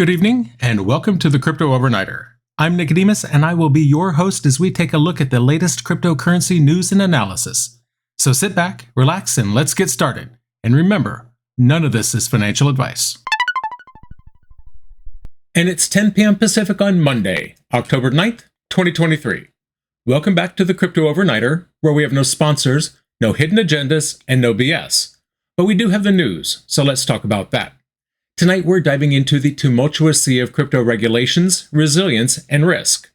Good evening, and welcome to the Crypto Overnighter. I'm Nicodemus, and I will be your host as we take a look at the latest cryptocurrency news and analysis. So sit back, relax, and let's get started. And remember, none of this is financial advice. And it's 10 p.m. Pacific on Monday, October 9th, 2023. Welcome back to the Crypto Overnighter, where we have no sponsors, no hidden agendas, and no BS. But we do have the news, so let's talk about that. Tonight we're diving into the tumultuous sea of crypto regulations, resilience, and risk.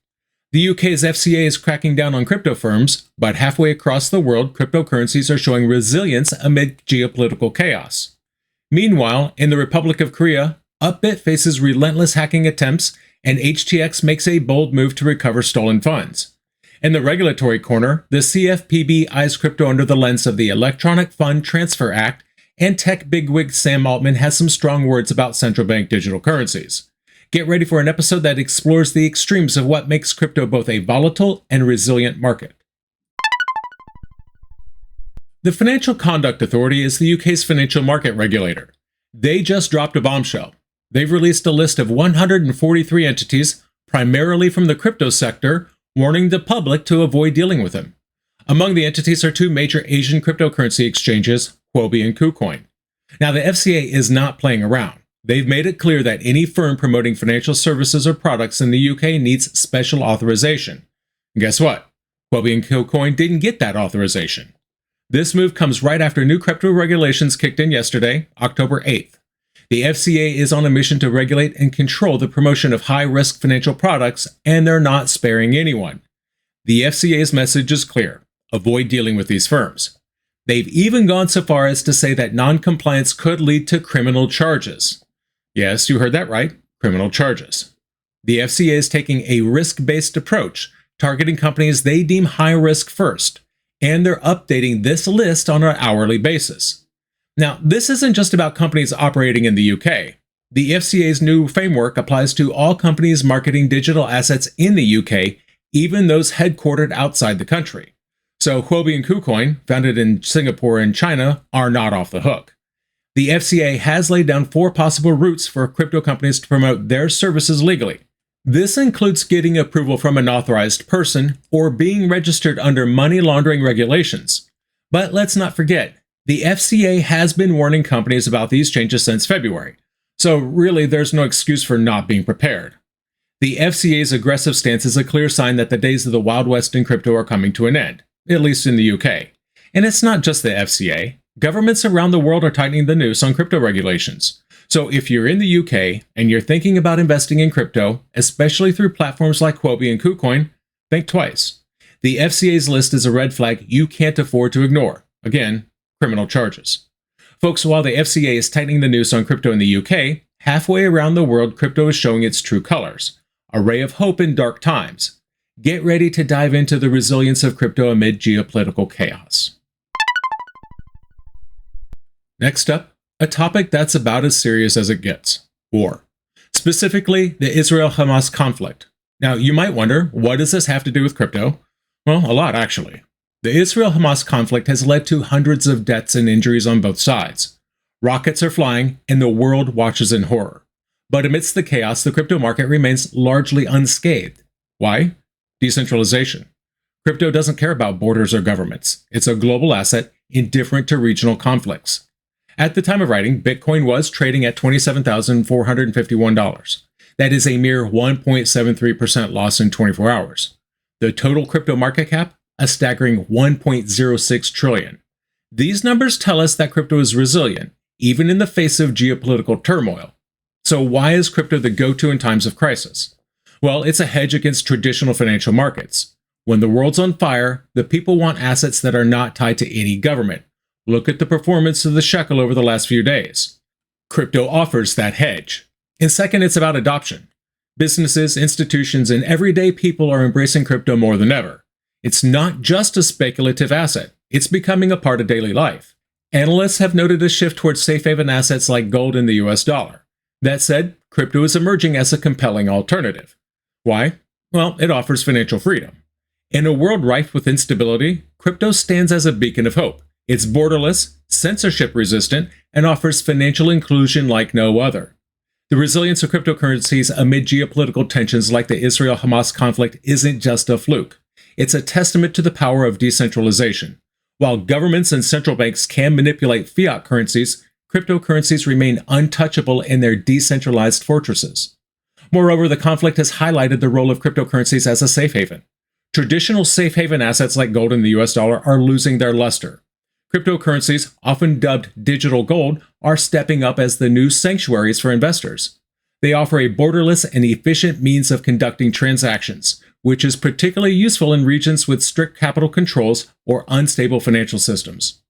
The UK's FCA is cracking down on crypto firms, but halfway across the world, cryptocurrencies are showing resilience amid geopolitical chaos. Meanwhile, in the Republic of Korea, Upbit faces relentless hacking attempts, and HTX makes a bold move to recover stolen funds. In the regulatory corner, the CFPB eyes crypto under the lens of the Electronic Fund Transfer Act, and tech bigwig Sam Altman has some strong words about central bank digital currencies. Get ready for an episode that explores the extremes of what makes crypto both a volatile and resilient market. The Financial Conduct Authority is the UK's financial market regulator. They just dropped a bombshell. They've released a list of 143 entities, primarily from the crypto sector, warning the public to avoid dealing with them. Among the entities are two major Asian cryptocurrency exchanges, Huobi and KuCoin. Now, the FCA is not playing around. They've made it clear that any firm promoting financial services or products in the UK needs special authorization. And guess what? Huobi and KuCoin didn't get that authorization. This move comes right after new crypto regulations kicked in yesterday, October 8th. The FCA is on a mission to regulate and control the promotion of high-risk financial products, and they're not sparing anyone. The FCA's message is clear. Avoid dealing with these firms. They've even gone so far as to say that non-compliance could lead to criminal charges. Yes, you heard that right, criminal charges. The FCA is taking a risk-based approach, targeting companies they deem high risk first, and they're updating this list on an hourly basis. Now, this isn't just about companies operating in the UK. The FCA's new framework applies to all companies marketing digital assets in the UK, even those headquartered outside the country. So Huobi and KuCoin, founded in Singapore and China, are not off the hook. The FCA has laid down 4 possible routes for crypto companies to promote their services legally. This includes getting approval from an authorized person or being registered under money laundering regulations. But let's not forget, the FCA has been warning companies about these changes since February. So really, there's no excuse for not being prepared. The FCA's aggressive stance is a clear sign that the days of the Wild West in crypto are coming to an end. At least in the UK. And it's not just the FCA. Governments around the world are tightening the noose on crypto regulations. So if you're in the UK and you're thinking about investing in crypto, especially through platforms like Huobi and KuCoin, think twice. The FCA's list is a red flag you can't afford to ignore. Again, criminal charges. Folks, while the FCA is tightening the noose on crypto in the UK, halfway around the world, crypto is showing its true colors. A ray of hope in dark times. Get ready to dive into the resilience of crypto amid geopolitical chaos. Next up, a topic that's about as serious as it gets: war. Specifically, the Israel-Hamas conflict. Now, you might wonder, what does this have to do with crypto? Well, a lot, actually. The Israel-Hamas conflict has led to hundreds of deaths and injuries on both sides. Rockets are flying, and the world watches in horror. But amidst the chaos, the crypto market remains largely unscathed. Why? Decentralization. Crypto doesn't care about borders or governments. It's a global asset indifferent to regional conflicts. At the time of writing, Bitcoin was trading at $27,451. That is a mere 1.73% loss in 24 hours. The total crypto market cap, a staggering $1.06 trillion. These numbers tell us that crypto is resilient, even in the face of geopolitical turmoil. So why is crypto the go-to in times of crisis? Well, it's a hedge against traditional financial markets. When the world's on fire, the people want assets that are not tied to any government. Look at the performance of the shekel over the last few days. Crypto offers that hedge. And second, it's about adoption. Businesses, institutions, and everyday people are embracing crypto more than ever. It's not just a speculative asset. It's becoming a part of daily life. Analysts have noted a shift towards safe haven assets like gold and the US dollar. That said, crypto is emerging as a compelling alternative. Why? Well, it offers financial freedom. In a world rife with instability, crypto stands as a beacon of hope. It's borderless, censorship resistant, and offers financial inclusion like no other. The resilience of cryptocurrencies amid geopolitical tensions like the Israel-Hamas conflict isn't just a fluke. It's a testament to the power of decentralization. While governments and central banks can manipulate fiat currencies, cryptocurrencies remain untouchable in their decentralized fortresses. Moreover, the conflict has highlighted the role of cryptocurrencies as a safe haven. Traditional safe haven assets like gold and the US dollar are losing their luster. Cryptocurrencies, often dubbed digital gold, are stepping up as the new sanctuaries for investors. They offer a borderless and efficient means of conducting transactions, which is particularly useful in regions with strict capital controls or unstable financial systems.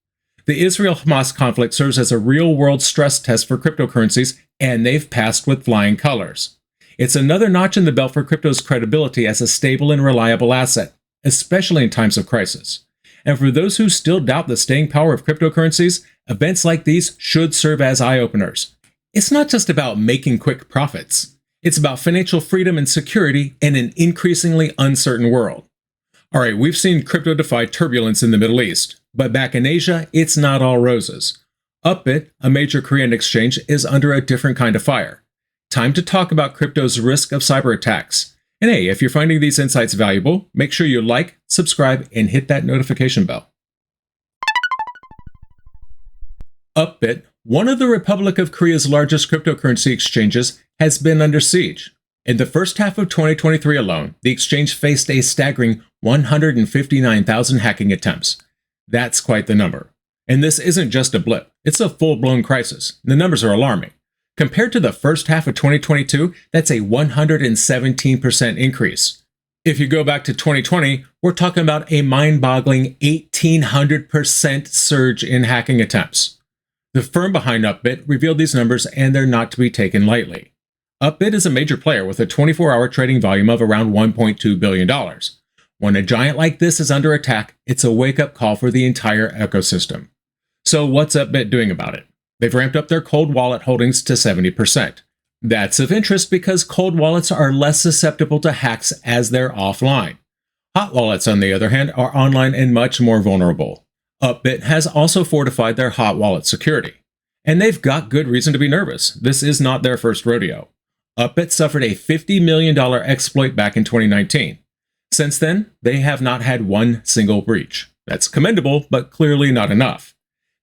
The Israel-Hamas conflict serves as a real-world stress test for cryptocurrencies, and they've passed with flying colors. It's another notch in the belt for crypto's credibility as a stable and reliable asset, especially in times of crisis. And for those who still doubt the staying power of cryptocurrencies, events like these should serve as eye-openers. It's not just about making quick profits. It's about financial freedom and security in an increasingly uncertain world. All right, we've seen crypto defy turbulence in the Middle East, but back in Asia, it's not all roses. Upbit, a major Korean exchange, is under a different kind of fire. Time to talk about crypto's risk of cyber attacks. And hey, if you're finding these insights valuable, make sure you like, subscribe, and hit that notification bell. Upbit, one of the Republic of Korea's largest cryptocurrency exchanges, has been under siege. In the first half of 2023 alone, the exchange faced a staggering 159,000 hacking attempts. That's quite the number. And this isn't just a blip, it's a full-blown crisis. The numbers are alarming. Compared to the first half of 2022, that's a 117% increase. If you go back to 2020, we're talking about a mind-boggling 1,800% surge in hacking attempts. The firm behind Upbit revealed these numbers, and they're not to be taken lightly. Upbit is a major player with a 24-hour trading volume of around $1.2 billion. When a giant like this is under attack, it's a wake-up call for the entire ecosystem. So what's Upbit doing about it? They've ramped up their cold wallet holdings to 70%. That's of interest because cold wallets are less susceptible to hacks as they're offline. Hot wallets, on the other hand, are online and much more vulnerable. Upbit has also fortified their hot wallet security. And they've got good reason to be nervous. This is not their first rodeo. Upbit suffered a $50 million exploit back in 2019. Since then, they have not had one single breach. That's commendable, but clearly not enough.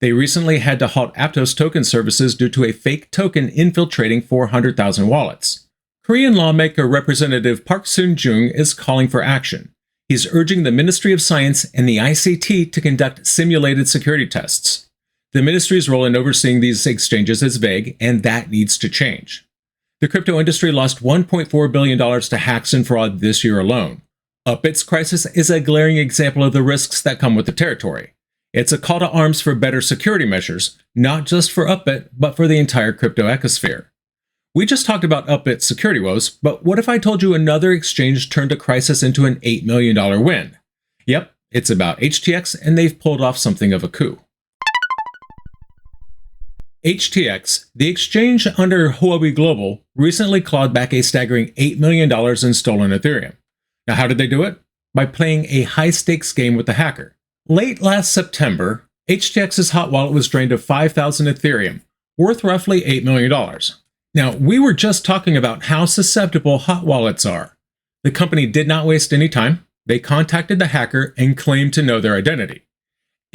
They recently had to halt Aptos token services due to a fake token infiltrating 400,000 wallets. Korean lawmaker Representative Park Soon-jung is calling for action. He's urging the Ministry of Science and the ICT to conduct simulated security tests. The ministry's role in overseeing these exchanges is vague, and that needs to change. The crypto industry lost $1.4 billion to hacks and fraud this year alone. Upbit's crisis is a glaring example of the risks that come with the territory. It's a call to arms for better security measures, not just for Upbit, but for the entire crypto ecosphere. We just talked about Upbit's security woes, but what if I told you another exchange turned a crisis into an $8 million win? Yep, it's about HTX, and they've pulled off something of a coup. HTX, the exchange under Huobi Global, recently clawed back a staggering $8 million in stolen Ethereum. Now, how did they do it? By playing a high-stakes game with the hacker. Late last September, HTX's hot wallet was drained of 5,000 Ethereum, worth roughly $8 million. Now, we were just talking about how susceptible hot wallets are. The company did not waste any time. They contacted the hacker and claimed to know their identity.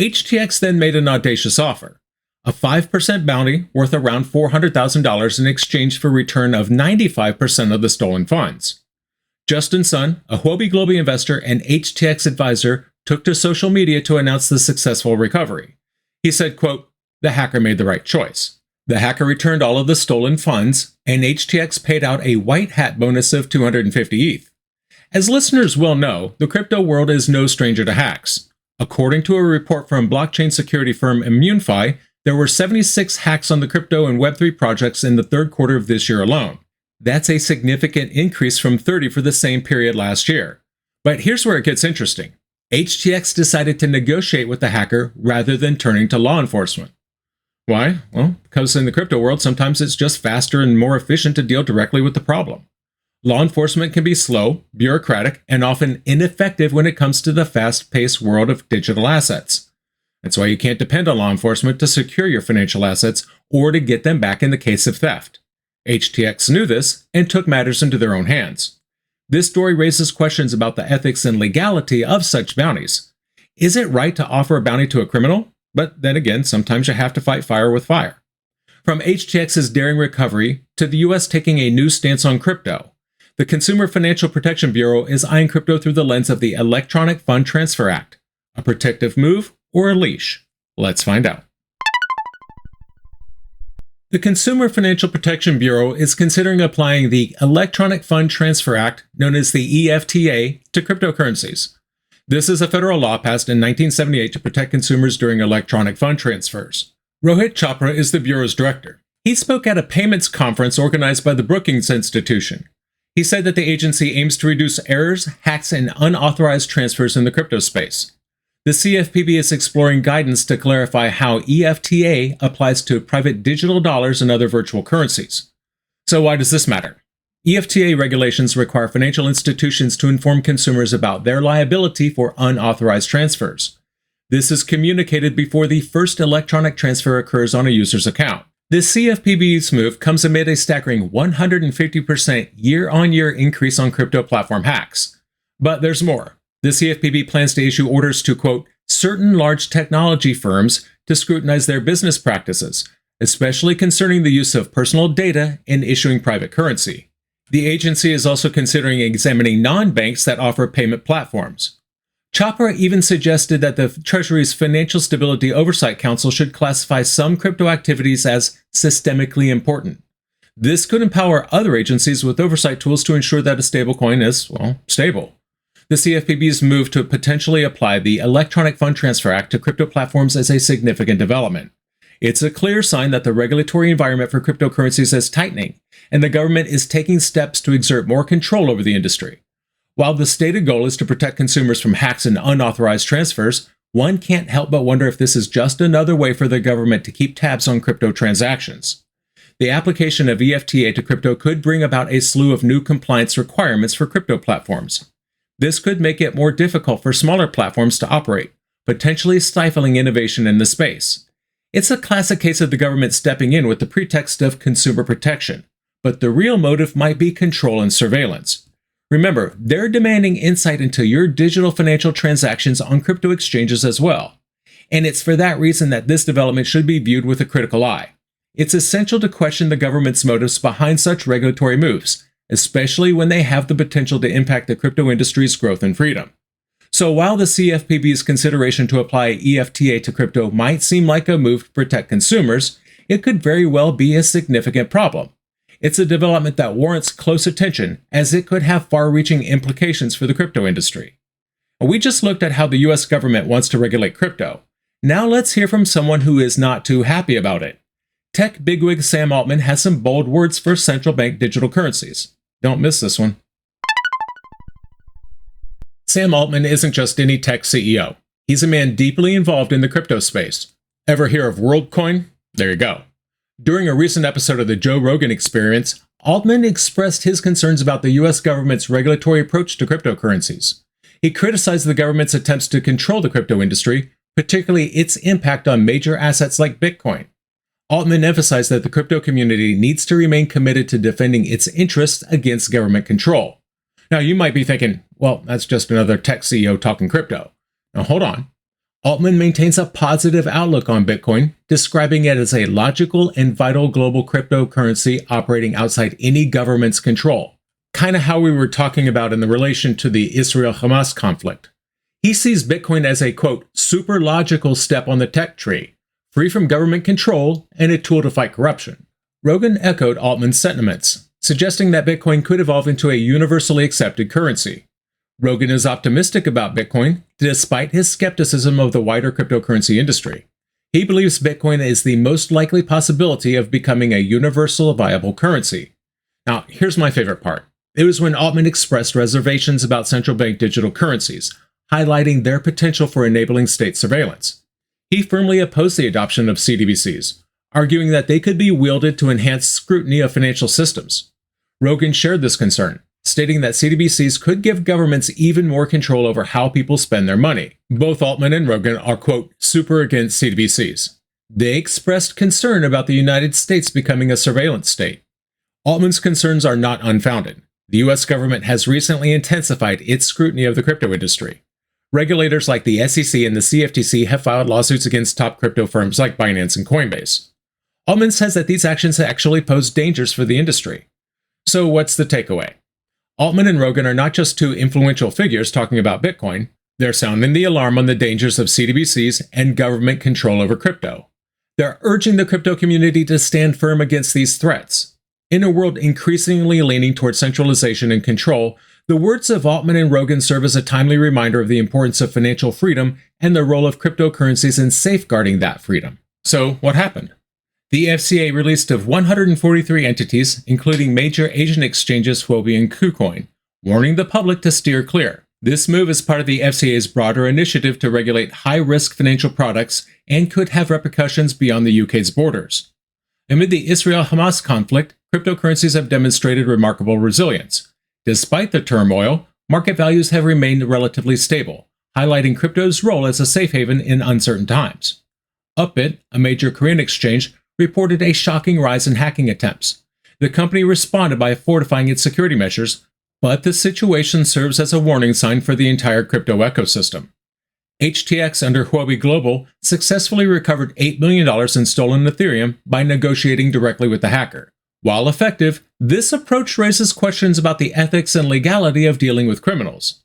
HTX then made an audacious offer, a 5% bounty worth around $400,000 in exchange for return of 95% of the stolen funds. Justin Sun, a Huobi Global investor and HTX advisor, took to social media to announce the successful recovery. He said, quote, "The hacker made the right choice. The hacker returned all of the stolen funds, and HTX paid out a white hat bonus of 250 ETH. As listeners will know, the crypto world is no stranger to hacks. According to a report from blockchain security firm ImmuneFi, there were 76 hacks on the crypto and Web3 projects in the third quarter of this year alone. That's a significant increase from 30 for the same period last year. But here's where it gets interesting. HTX decided to negotiate with the hacker rather than turning to law enforcement. Why? Well, because in the crypto world, sometimes it's just faster and more efficient to deal directly with the problem. Law enforcement can be slow, bureaucratic, and often ineffective when it comes to the fast-paced world of digital assets. That's why you can't depend on law enforcement to secure your financial assets or to get them back in the case of theft. HTX knew this and took matters into their own hands. This story raises questions about the ethics and legality of such bounties. Is it right to offer a bounty to a criminal? But then again, sometimes you have to fight fire with fire. From HTX's daring recovery to the US taking a new stance on crypto, the Consumer Financial Protection Bureau is eyeing crypto through the lens of the Electronic Fund Transfer Act. A protective move or a leash? Let's find out. The Consumer Financial Protection Bureau is considering applying the Electronic Fund Transfer Act, known as the EFTA, to cryptocurrencies. This is a federal law passed in 1978 to protect consumers during electronic fund transfers. Rohit Chopra is the Bureau's director. He spoke at a payments conference organized by the Brookings Institution. He said that the agency aims to reduce errors, hacks, and unauthorized transfers in the crypto space. The CFPB is exploring guidance to clarify how EFTA applies to private digital dollars and other virtual currencies. So why does this matter? EFTA regulations require financial institutions to inform consumers about their liability for unauthorized transfers. This is communicated before the first electronic transfer occurs on a user's account. This CFPB's move comes amid a staggering 150% year-on-year increase on crypto platform hacks. But there's more. The CFPB plans to issue orders to, quote, certain large technology firms to scrutinize their business practices, especially concerning the use of personal data in issuing private currency. The agency is also considering examining non-banks that offer payment platforms. Chopra even suggested that the Treasury's Financial Stability Oversight Council should classify some crypto activities as systemically important. This could empower other agencies with oversight tools to ensure that a stablecoin is, well, stable. The CFPB's move to potentially apply the Electronic Fund Transfer Act to crypto platforms is a significant development. It's a clear sign that the regulatory environment for cryptocurrencies is tightening, and the government is taking steps to exert more control over the industry. While the stated goal is to protect consumers from hacks and unauthorized transfers, one can't help but wonder if this is just another way for the government to keep tabs on crypto transactions. The application of EFTA to crypto could bring about a slew of new compliance requirements for crypto platforms. This could make it more difficult for smaller platforms to operate, potentially stifling innovation in the space. It's a classic case of the government stepping in with the pretext of consumer protection, but the real motive might be control and surveillance. Remember, they're demanding insight into your digital financial transactions on crypto exchanges as well. And it's for that reason that this development should be viewed with a critical eye. It's essential to question the government's motives behind such regulatory moves, especially when they have the potential to impact the crypto industry's growth and freedom. So while the CFPB's consideration to apply EFTA to crypto might seem like a move to protect consumers, it could very well be a significant problem. It's a development that warrants close attention, as it could have far-reaching implications for the crypto industry. We just looked at how the US government wants to regulate crypto. Now let's hear from someone who is not too happy about it. Tech bigwig Sam Altman has some bold words for central bank digital currencies. Don't miss this one. Sam Altman isn't just any tech CEO. He's a man deeply involved in the crypto space. Ever hear of WorldCoin? There you go. During a recent episode of the Joe Rogan Experience, Altman expressed his concerns about the US government's regulatory approach to cryptocurrencies. He criticized the government's attempts to control the crypto industry, particularly its impact on major assets like Bitcoin. Altman emphasized that the crypto community needs to remain committed to defending its interests against government control. Now, you might be thinking, well, that's just another tech CEO talking crypto. Now, hold on. Altman maintains a positive outlook on Bitcoin, describing it as a logical and vital global cryptocurrency operating outside any government's control. Kind of how we were talking about in the relation to the Israel-Hamas conflict. He sees Bitcoin as a, quote, super logical step on the tech tree, free from government control and a tool to fight corruption. Rogan echoed Altman's sentiments, suggesting that Bitcoin could evolve into a universally accepted currency. Rogan is optimistic about Bitcoin, despite his skepticism of the wider cryptocurrency industry. He believes Bitcoin is the most likely possibility of becoming a universal viable currency. Now, here's my favorite part. It was when Altman expressed reservations about central bank digital currencies, highlighting their potential for enabling state surveillance. He firmly opposed the adoption of CBDCs, arguing that they could be wielded to enhance scrutiny of financial systems. Rogan shared this concern, stating that CBDCs could give governments even more control over how people spend their money. Both Altman and Rogan are, quote, super against CBDCs. They expressed concern about the United States becoming a surveillance state. Altman's concerns are not unfounded. The US government has recently intensified its scrutiny of the crypto industry. Regulators like the SEC and the CFTC have filed lawsuits against top crypto firms like Binance and Coinbase. Altman says that these actions actually pose dangers for the industry. So what's the takeaway? Altman and Rogan are not just two influential figures talking about Bitcoin, they're sounding the alarm on the dangers of CBDCs and government control over crypto. They're urging the crypto community to stand firm against these threats. In a world increasingly leaning towards centralization and control, the words of Altman and Rogan serve as a timely reminder of the importance of financial freedom and the role of cryptocurrencies in safeguarding that freedom. So, what happened? The FCA released of 143 entities, including major Asian exchanges Huobi and KuCoin, warning the public to steer clear. This move is part of the FCA's broader initiative to regulate high-risk financial products and could have repercussions beyond the UK's borders. Amid the Israel-Hamas conflict, cryptocurrencies have demonstrated remarkable resilience. Despite the turmoil, market values have remained relatively stable, highlighting crypto's role as a safe haven in uncertain times. Upbit, a major Korean exchange, reported a shocking rise in hacking attempts. The company responded by fortifying its security measures, but the situation serves as a warning sign for the entire crypto ecosystem. HTX under Huobi Global successfully recovered $8 million in stolen Ethereum by negotiating directly with the hacker. While effective, this approach raises questions about the ethics and legality of dealing with criminals.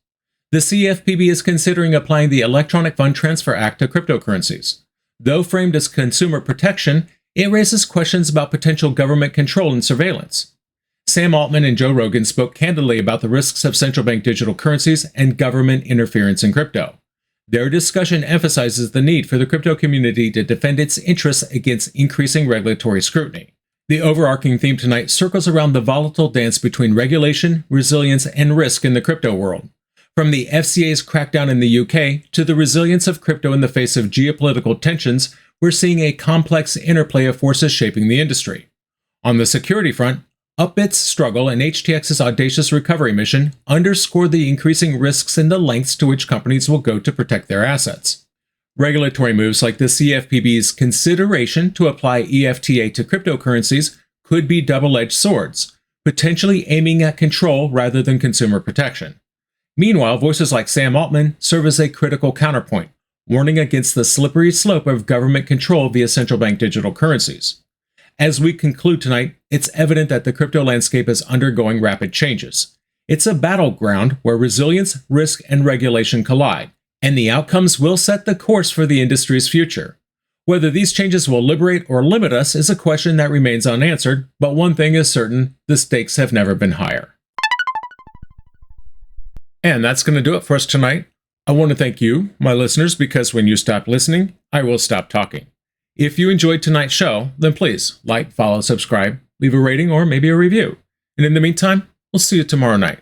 The CFPB is considering applying the Electronic Fund Transfer Act to cryptocurrencies. Though framed as consumer protection, it raises questions about potential government control and surveillance. Sam Altman and Joe Rogan spoke candidly about the risks of central bank digital currencies and government interference in crypto. Their discussion emphasizes the need for the crypto community to defend its interests against increasing regulatory scrutiny. The overarching theme tonight circles around the volatile dance between regulation, resilience, and risk in the crypto world. From the FCA's crackdown in the UK to the resilience of crypto in the face of geopolitical tensions, we're seeing a complex interplay of forces shaping the industry. On the security front, Upbit's struggle and HTX's audacious recovery mission underscore the increasing risks and the lengths to which companies will go to protect their assets. Regulatory moves like the CFPB's consideration to apply EFTA to cryptocurrencies could be double-edged swords, potentially aiming at control rather than consumer protection. Meanwhile, voices like Sam Altman serve as a critical counterpoint, warning against the slippery slope of government control via central bank digital currencies. As we conclude tonight, it's evident that the crypto landscape is undergoing rapid changes. It's a battleground where resilience, risk, and regulation collide, and the outcomes will set the course for the industry's future. Whether these changes will liberate or limit us is a question that remains unanswered, but one thing is certain, the stakes have never been higher. And that's going to do it for us tonight. I want to thank you, my listeners, because when you stop listening, I will stop talking. If you enjoyed tonight's show, then please like, follow, subscribe, leave a rating, or maybe a review. And in the meantime, we'll see you tomorrow night.